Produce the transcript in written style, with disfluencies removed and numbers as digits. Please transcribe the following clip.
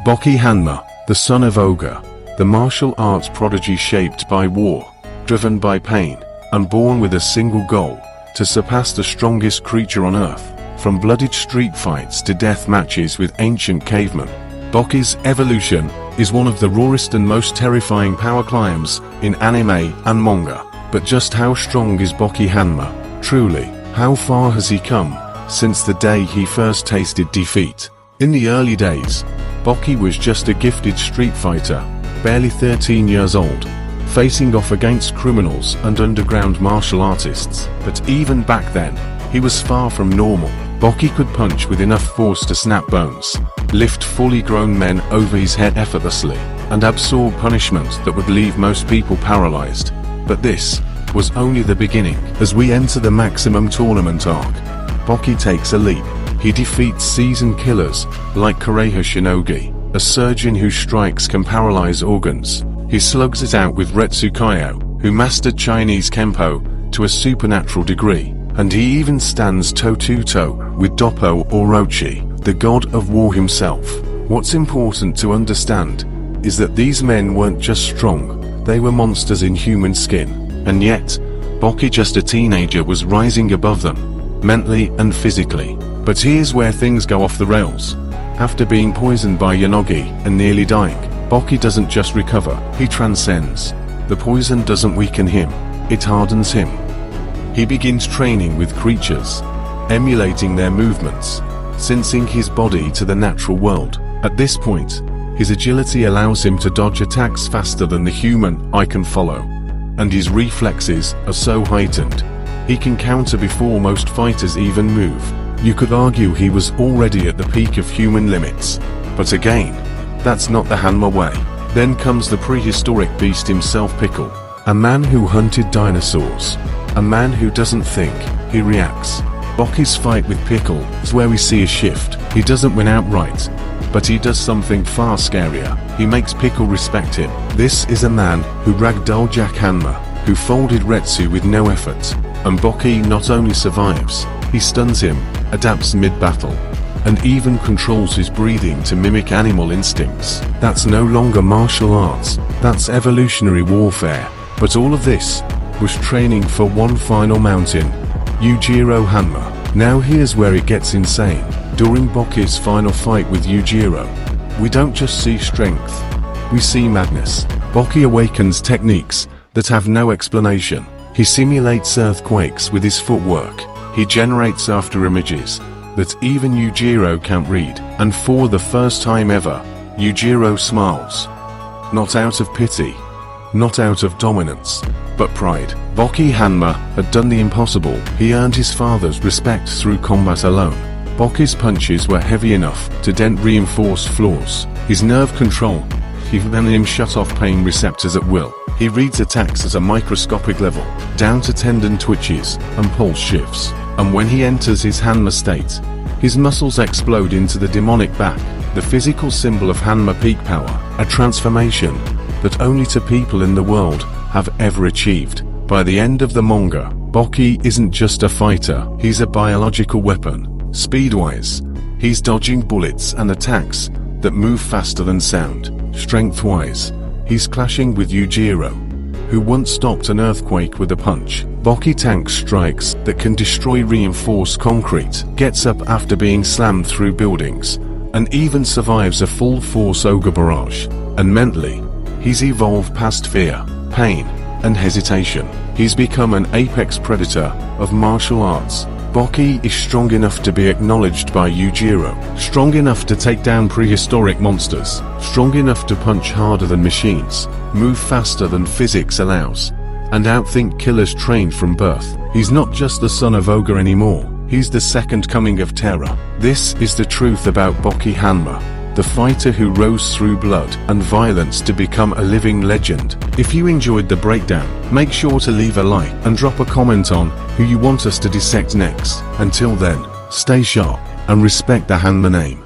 Baki Hanma, the son of Ogre, the martial arts prodigy shaped by war, driven by pain, and born with a single goal, to surpass the strongest creature on earth. From bloodied street fights to death matches with ancient cavemen, Baki's evolution is one of the rawest and most terrifying power climbs in anime and manga. But just how strong is Baki Hanma, truly? How far has he come since the day he first tasted defeat? In the early days, Baki was just a gifted street fighter, barely 13 years old, facing off against criminals and underground martial artists. But even back then, he was far from normal. Baki could punch with enough force to snap bones, lift fully grown men over his head effortlessly, and absorb punishment that would leave most people paralyzed. But this was only the beginning. As we enter the maximum tournament arc, Baki takes a leap. He defeats seasoned killers like Kureha Shinogi, a surgeon whose strikes can paralyze organs. He slugs it out with Retsu Kaiyo, who mastered Chinese Kempo to a supernatural degree. And he even stands toe-to-toe with Doppo Orochi, the god of war himself. What's important to understand is that these men weren't just strong, they were monsters in human skin. And yet, Baki, just a teenager, was rising above them, mentally and physically. But here's where things go off the rails. After being poisoned by Yanagi and nearly dying, Baki doesn't just recover, he transcends. The poison doesn't weaken him, it hardens him. He begins training with creatures, emulating their movements, syncing his body to the natural world. At this point, his agility allows him to dodge attacks faster than the human eye can follow, and his reflexes are so heightened, he can counter before most fighters even move. You could argue he was already at the peak of human limits. But again, that's not the Hanma way. Then comes the prehistoric beast himself, Pickle, a man who hunted dinosaurs. A man who doesn't think, he reacts. Baki's fight with Pickle is where we see a shift. He doesn't win outright, but he does something far scarier. He makes Pickle respect him. This is a man who ragdolled Jack Hanma, who folded Retsu with no effort. And Baki not only survives, he stuns him, adapts mid-battle, and even controls his breathing to mimic animal instincts. That's no longer martial arts, that's evolutionary warfare. But all of this was training for one final mountain, Yujiro Hanma. Now here's where it gets insane. During Baki's final fight with Yujiro, we don't just see strength, we see madness. Baki awakens techniques that have no explanation. He simulates earthquakes with his footwork. He generates after images that even Yujiro can't read. And for the first time ever, Yujiro smiles. Not out of pity, not out of dominance, but pride. Baki Hanma had done the impossible. He earned his father's respect through combat alone. Baki's punches were heavy enough to dent reinforced floors. His nerve control even let him shut off pain receptors at will. He reads attacks at a microscopic level, down to tendon twitches and pulse shifts. And when he enters his Hanma state, his muscles explode into the demonic back, the physical symbol of Hanma peak power, a transformation that only two people in the world have ever achieved. By the end of the manga, Baki isn't just a fighter, he's a biological weapon. Speed-wise, he's dodging bullets and attacks that move faster than sound. Strength-wise, he's clashing with Yujiro, who once stopped an earthquake with a punch. Baki tanks strikes that can destroy reinforced concrete, gets up after being slammed through buildings, and even survives a full-force ogre barrage. And mentally, he's evolved past fear, pain, and hesitation. He's become an apex predator of martial arts. Baki is strong enough to be acknowledged by Yujiro, strong enough to take down prehistoric monsters, strong enough to punch harder than machines, move faster than physics allows, and outthink killers trained from birth. He's not just the son of Ogre anymore, he's the second coming of terror. This is the truth about Baki Hanma, the fighter who rose through blood and violence to become a living legend. If you enjoyed the breakdown, make sure to leave a like and drop a comment on who you want us to dissect next. Until then, stay sharp and respect the Hanma name.